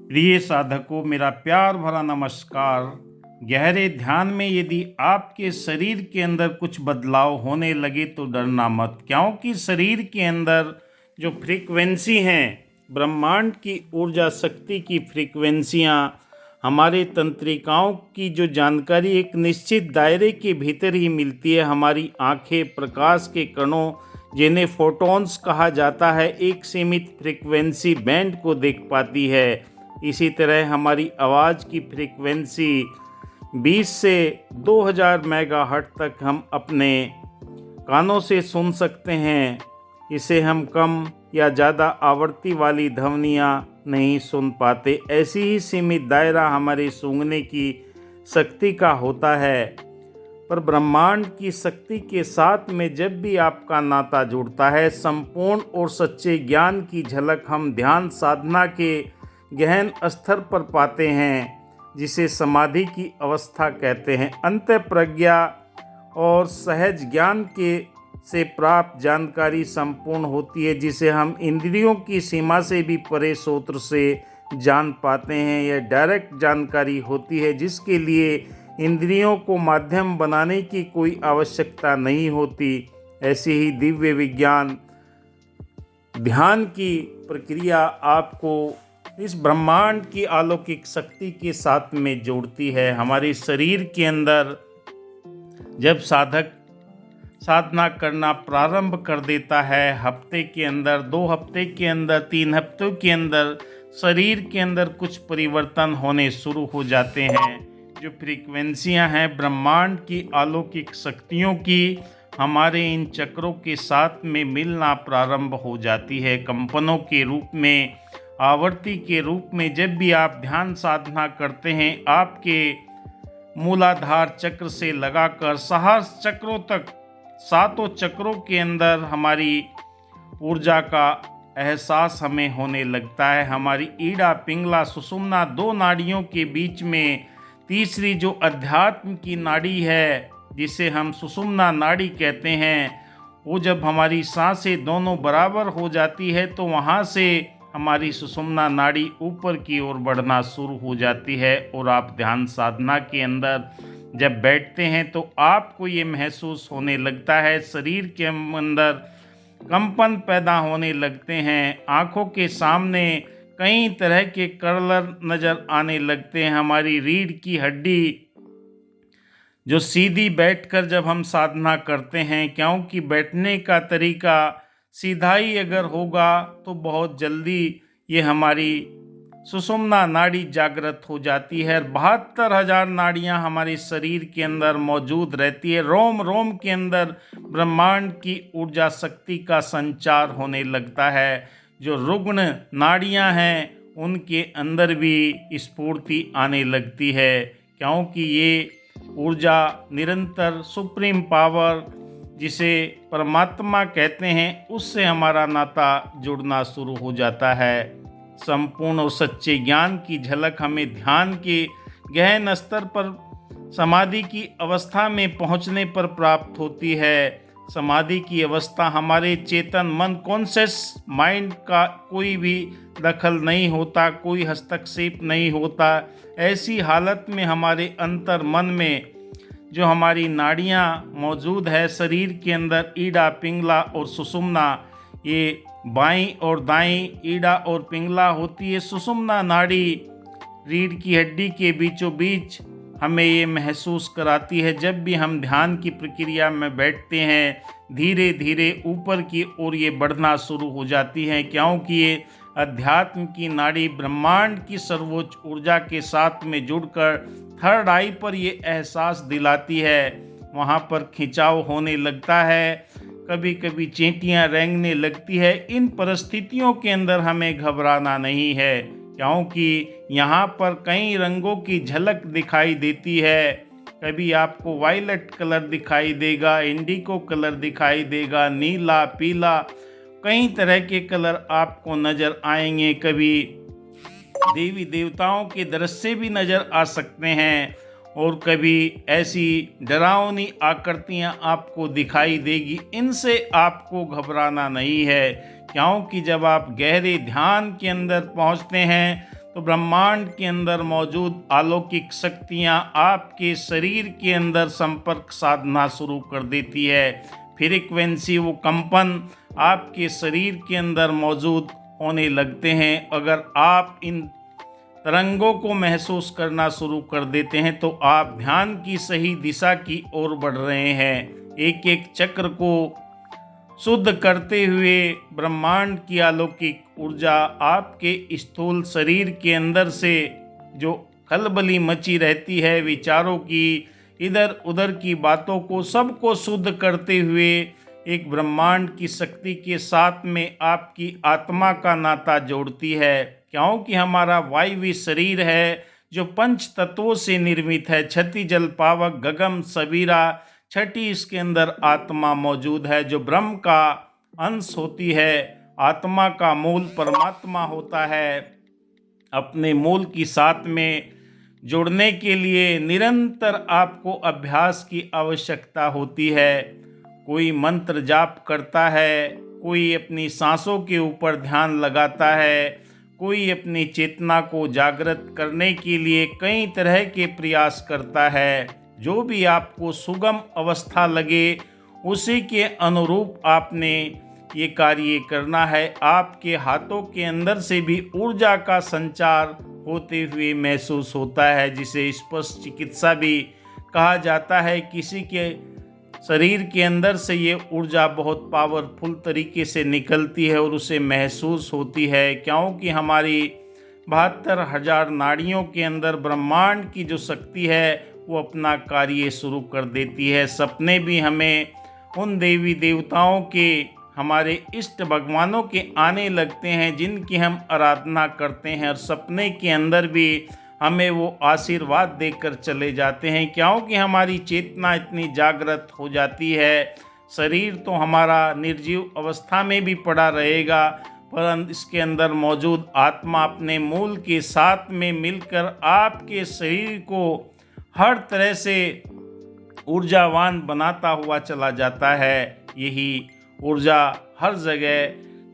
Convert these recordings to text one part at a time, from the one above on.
प्रिय साधकों, मेरा प्यार भरा नमस्कार। गहरे ध्यान में यदि आपके शरीर के अंदर कुछ बदलाव होने लगे तो डरना मत, क्योंकि शरीर के अंदर जो फ्रीक्वेंसी हैं, ब्रह्मांड की ऊर्जा शक्ति की फ्रीक्वेंसियाँ, हमारे तंत्रिकाओं की जो जानकारी एक निश्चित दायरे के भीतर ही मिलती है। हमारी आंखें प्रकाश के कणों, जिन्हें फोटॉन्स कहा जाता है, एक सीमित फ्रीक्वेंसी बैंड को देख पाती है। इसी तरह हमारी आवाज़ की फ्रीक्वेंसी 20 से 2000 मेगाहर्ट्ज़ तक हम अपने कानों से सुन सकते हैं। इसे हम कम या ज़्यादा आवृत्ति वाली ध्वनियाँ नहीं सुन पाते। ऐसी ही सीमित दायरा हमारे सूंघने की शक्ति का होता है। पर ब्रह्मांड की शक्ति के साथ में जब भी आपका नाता जुड़ता है, संपूर्ण और सच्चे ज्ञान की झलक हम ध्यान साधना के गहन स्तर पर पाते हैं, जिसे समाधि की अवस्था कहते हैं। अंतः प्रज्ञा और सहज ज्ञान के से प्राप्त जानकारी संपूर्ण होती है, जिसे हम इंद्रियों की सीमा से भी परे सूत्र से जान पाते हैं। यह डायरेक्ट जानकारी होती है, जिसके लिए इंद्रियों को माध्यम बनाने की कोई आवश्यकता नहीं होती। ऐसे ही दिव्य विज्ञान ध्यान की प्रक्रिया आपको इस ब्रह्मांड की अलौकिक शक्ति के साथ में जोड़ती है। हमारे शरीर के अंदर जब साधक साधना करना प्रारंभ कर देता है, हफ्ते के अंदर, 2 हफ्ते के अंदर, 3 हफ्तों के अंदर शरीर के अंदर कुछ परिवर्तन होने शुरू हो जाते हैं। जो फ्रीक्वेंसियां हैं ब्रह्मांड की अलौकिक शक्तियों की, हमारे इन चक्रों के साथ में मिलना प्रारंभ हो जाती है। कंपनों के रूप में, आवर्ती के रूप में जब भी आप ध्यान साधना करते हैं, आपके मूलाधार चक्र से लगाकर सहस्र चक्रों तक, 7 चक्रों के अंदर हमारी ऊर्जा का एहसास हमें होने लगता है। हमारी ईड़ा, पिंगला, सुषुम्ना 2 नाड़ियों के बीच में तीसरी जो अध्यात्म की नाड़ी है, जिसे हम सुषुम्ना नाड़ी कहते हैं, वो जब हमारी सांसें दोनों बराबर हो जाती है तो वहाँ से हमारी सुषुम्ना नाड़ी ऊपर की ओर बढ़ना शुरू हो जाती है। और आप ध्यान साधना के अंदर जब बैठते हैं तो आपको ये महसूस होने लगता है, शरीर के अंदर कंपन पैदा होने लगते हैं, आँखों के सामने कई तरह के कलर नज़र आने लगते हैं। हमारी रीढ़ की हड्डी जो सीधी बैठकर जब हम साधना करते हैं, क्योंकि बैठने का तरीका सीधा ही अगर होगा तो बहुत जल्दी ये हमारी सुषुम्ना नाड़ी जागृत हो जाती है। 72,000 नाड़ियाँ हमारे शरीर के अंदर मौजूद रहती है। रोम रोम के अंदर ब्रह्मांड की ऊर्जा शक्ति का संचार होने लगता है। जो रुग्ण नाड़ियाँ हैं उनके अंदर भी स्फूर्ति आने लगती है, क्योंकि ये ऊर्जा निरंतर सुप्रीम पावर, जिसे परमात्मा कहते हैं, उससे हमारा नाता जुड़ना शुरू हो जाता है। संपूर्ण और सच्चे ज्ञान की झलक हमें ध्यान के गहन स्तर पर समाधि की अवस्था में पहुंचने पर प्राप्त होती है। समाधि की अवस्था हमारे चेतन मन, कॉन्शियस माइंड का कोई भी दखल नहीं होता, कोई हस्तक्षेप नहीं होता। ऐसी हालत में हमारे अंतर मन में जो हमारी नाड़ियाँ मौजूद है शरीर के अंदर, ईड़ा, पिंगला और सुषुम्ना, ये बाईं और दाईं ईड़ा और पिंगला होती है। सुषुम्ना नाड़ी रीढ़ की हड्डी के बीचों बीच हमें ये महसूस कराती है। जब भी हम ध्यान की प्रक्रिया में बैठते हैं, धीरे धीरे ऊपर की ओर ये बढ़ना शुरू हो जाती है, क्योंकि ये अध्यात्म की नाड़ी ब्रह्मांड की सर्वोच्च ऊर्जा के साथ में जुड़कर थर्ड आई पर ये एहसास दिलाती है। वहाँ पर खिंचाव होने लगता है, कभी कभी चींटियाँ रेंगने लगती है। इन परिस्थितियों के अंदर हमें घबराना नहीं है, क्योंकि यहाँ पर कई रंगों की झलक दिखाई देती है। कभी आपको वायलेट कलर दिखाई देगा, इंडिगो कलर दिखाई देगा, नीला, पीला, कई तरह के कलर आपको नज़र आएंगे। कभी देवी देवताओं के दृश्य भी नज़र आ सकते हैं, और कभी ऐसी डरावनी आकृतियाँ आपको दिखाई देगी। इनसे आपको घबराना नहीं है, क्योंकि जब आप गहरे ध्यान के अंदर पहुँचते हैं तो ब्रह्मांड के अंदर मौजूद अलौकिक शक्तियाँ आपके शरीर के अंदर संपर्क साधना शुरू कर देती है। फ्रीक्वेंसी, वो कंपन आपके शरीर के अंदर मौजूद होने लगते हैं। अगर आप इन तरंगों को महसूस करना शुरू कर देते हैं तो आप ध्यान की सही दिशा की ओर बढ़ रहे हैं। एक एक चक्र को शुद्ध करते हुए ब्रह्मांड की अलौकिक ऊर्जा आपके स्थूल शरीर के अंदर से जो खलबली मची रहती है विचारों की, इधर उधर की बातों को सबको शुद्ध करते हुए एक ब्रह्मांड की शक्ति के साथ में आपकी आत्मा का नाता जोड़ती है। क्योंकि हमारा वायवी शरीर है जो पंच तत्वों से निर्मित है, छति जल पावक गगन सबीरा, छठी इसके अंदर आत्मा मौजूद है जो ब्रह्म का अंश होती है। आत्मा का मूल परमात्मा होता है। अपने मूल की साथ में जुड़ने के लिए निरंतर आपको अभ्यास की आवश्यकता होती है। कोई मंत्र जाप करता है, कोई अपनी सांसों के ऊपर ध्यान लगाता है, कोई अपनी चेतना को जागृत करने के लिए कई तरह के प्रयास करता है। जो भी आपको सुगम अवस्था लगे उसी के अनुरूप आपने ये कार्य करना है। आपके हाथों के अंदर से भी ऊर्जा का संचार होते हुए महसूस होता है, जिसे स्पर्श चिकित्सा भी कहा जाता है। किसी के शरीर के अंदर से ये ऊर्जा बहुत पावरफुल तरीके से निकलती है और उसे महसूस होती है। क्योंकि हमारी 72,000 नाड़ियों के अंदर ब्रह्मांड की जो शक्ति है वो अपना कार्य शुरू कर देती है। सपने भी हमें उन देवी देवताओं के, हमारे इष्ट भगवानों के आने लगते हैं जिनकी हम आराधना करते हैं, और सपने के अंदर भी हमें वो आशीर्वाद देकर चले जाते हैं। क्योंकि हमारी चेतना इतनी जागृत हो जाती है। शरीर तो हमारा निर्जीव अवस्था में भी पड़ा रहेगा, पर इसके अंदर मौजूद आत्मा अपने मूल के साथ में मिलकर आपके शरीर को हर तरह से ऊर्जावान बनाता हुआ चला जाता है। यही ऊर्जा हर जगह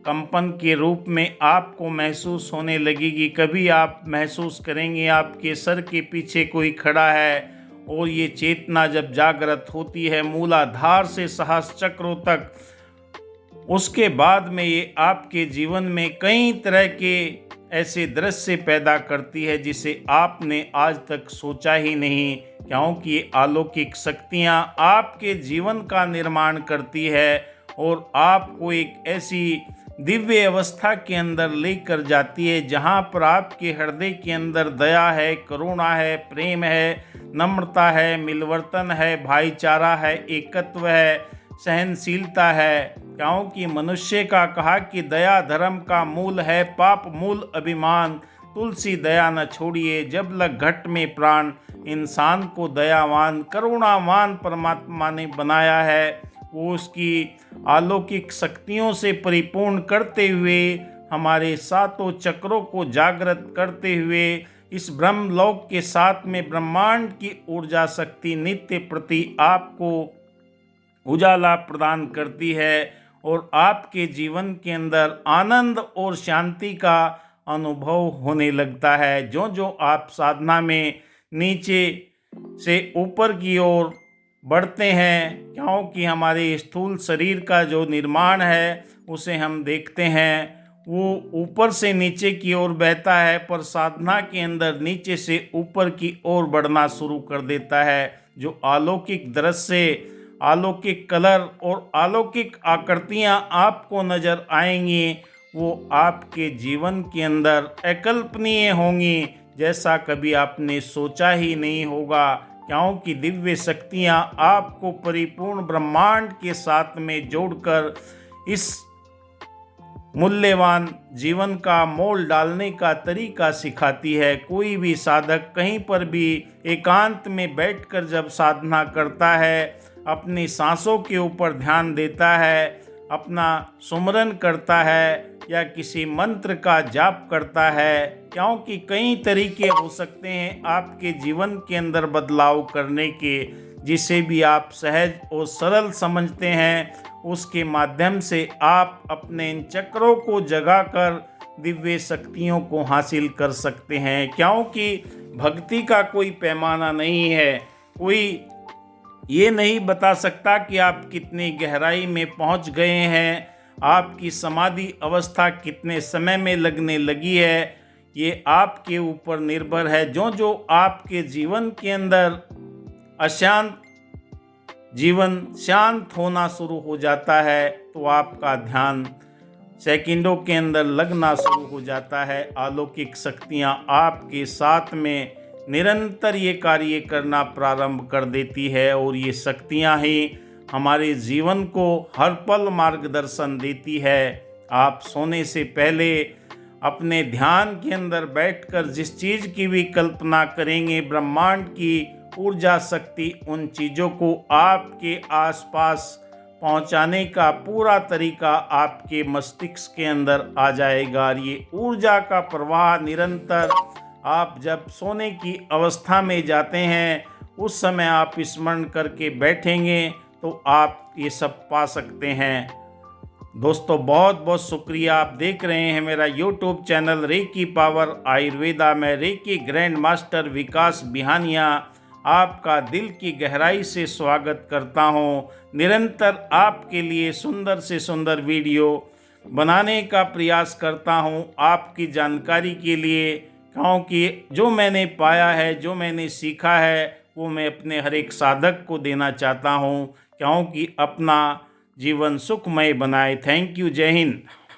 कंपन के रूप में आपको महसूस होने लगेगी। कभी आप महसूस करेंगे आपके सर के पीछे कोई खड़ा है, और ये चेतना जब जागृत होती है मूलाधार से सहस्र चक्रों तक, उसके बाद में ये आपके जीवन में कई तरह के ऐसे दृश्य पैदा करती है जिसे आपने आज तक सोचा ही नहीं। क्योंकि ये अलौकिक शक्तियाँ आपके जीवन का निर्माण करती है और आपको एक ऐसी दिव्य अवस्था के अंदर लेकर जाती है जहाँ पर आपके हृदय के अंदर दया है, करुणा है, प्रेम है, नम्रता है, मिलवर्तन है, भाईचारा है, एकत्व है, सहनशीलता है। क्योंकि मनुष्य का कहा कि दया धर्म का मूल है, पाप मूल अभिमान, तुलसी दया न छोड़िए जब लग घट में प्राण। इंसान को दयावान करुणावान परमात्मा ने बनाया है। वो उसकी अलौकिक शक्तियों से परिपूर्ण करते हुए हमारे सातों चक्रों को जागृत करते हुए इस ब्रह्मलोक के साथ में ब्रह्मांड की ऊर्जा शक्ति नित्य प्रति आपको उजाला प्रदान करती है और आपके जीवन के अंदर आनंद और शांति का अनुभव होने लगता है। जो जो आप साधना में नीचे से ऊपर की ओर बढ़ते हैं, क्योंकि हमारे स्थूल शरीर का जो निर्माण है उसे हम देखते हैं वो ऊपर से नीचे की ओर बहता है, पर साधना के अंदर नीचे से ऊपर की ओर बढ़ना शुरू कर देता है। जो अलौकिक दृश्य, अलौकिक कलर और अलौकिक आकृतियाँ आपको नज़र आएंगी वो आपके जीवन के अंदर अकल्पनीय होंगी, जैसा कभी आपने सोचा ही नहीं होगा। क्योंकि दिव्य शक्तियाँ आपको परिपूर्ण ब्रह्मांड के साथ में जोड़कर इस मूल्यवान जीवन का मोल डालने का तरीका सिखाती है। कोई भी साधक कहीं पर भी एकांत में बैठकर जब साधना करता है, अपनी सांसों के ऊपर ध्यान देता है, अपना सुमरन करता है या किसी मंत्र का जाप करता है, क्योंकि कई तरीके हो सकते हैं आपके जीवन के अंदर बदलाव करने के, जिसे भी आप सहज और सरल समझते हैं उसके माध्यम से आप अपने इन चक्रों को जगाकर दिव्य शक्तियों को हासिल कर सकते हैं, क्योंकि भक्ति का कोई पैमाना नहीं है। कोई ये नहीं बता सकता कि आप कितनी गहराई में पहुंच गए हैं, आपकी समाधि अवस्था कितने समय में लगने लगी है। ये आपके ऊपर निर्भर है। जो जो आपके जीवन के अंदर अशांत जीवन शांत होना शुरू हो जाता है तो आपका ध्यान सेकंडों के अंदर लगना शुरू हो जाता है। अलौकिक शक्तियाँ आपके साथ में निरंतर ये कार्य करना प्रारंभ कर देती है और ये शक्तियाँ ही हमारे जीवन को हर पल मार्गदर्शन देती है। आप सोने से पहले अपने ध्यान के अंदर बैठकर जिस चीज़ की भी कल्पना करेंगे, ब्रह्मांड की ऊर्जा शक्ति उन चीज़ों को आपके आसपास पहुंचाने का पूरा तरीका आपके मस्तिष्क के अंदर आ जाएगा। और ये ऊर्जा का प्रवाह निरंतर आप जब सोने की अवस्था में जाते हैं उस समय आप स्मरण करके बैठेंगे तो आप ये सब पा सकते हैं। दोस्तों बहुत बहुत शुक्रिया। आप देख रहे हैं मेरा YouTube channel reiki power Ayurveda. मैं reiki grand master Vikas Bihania आपका दिल की गहराई से स्वागत करता हूं। निरंतर आपके लिए सुंदर से सुंदर वीडियो बनाने का प्रयास करता हूं आपकी जानकारी के लिए, क्योंकि जो मैंने पाया है, जो मैंने सीखा है, वो मैं अपने हर एक साधक को देना चाहता हूं, क्योंकि अपना जीवन सुखमय बनाए। Thank you. जय हिंद।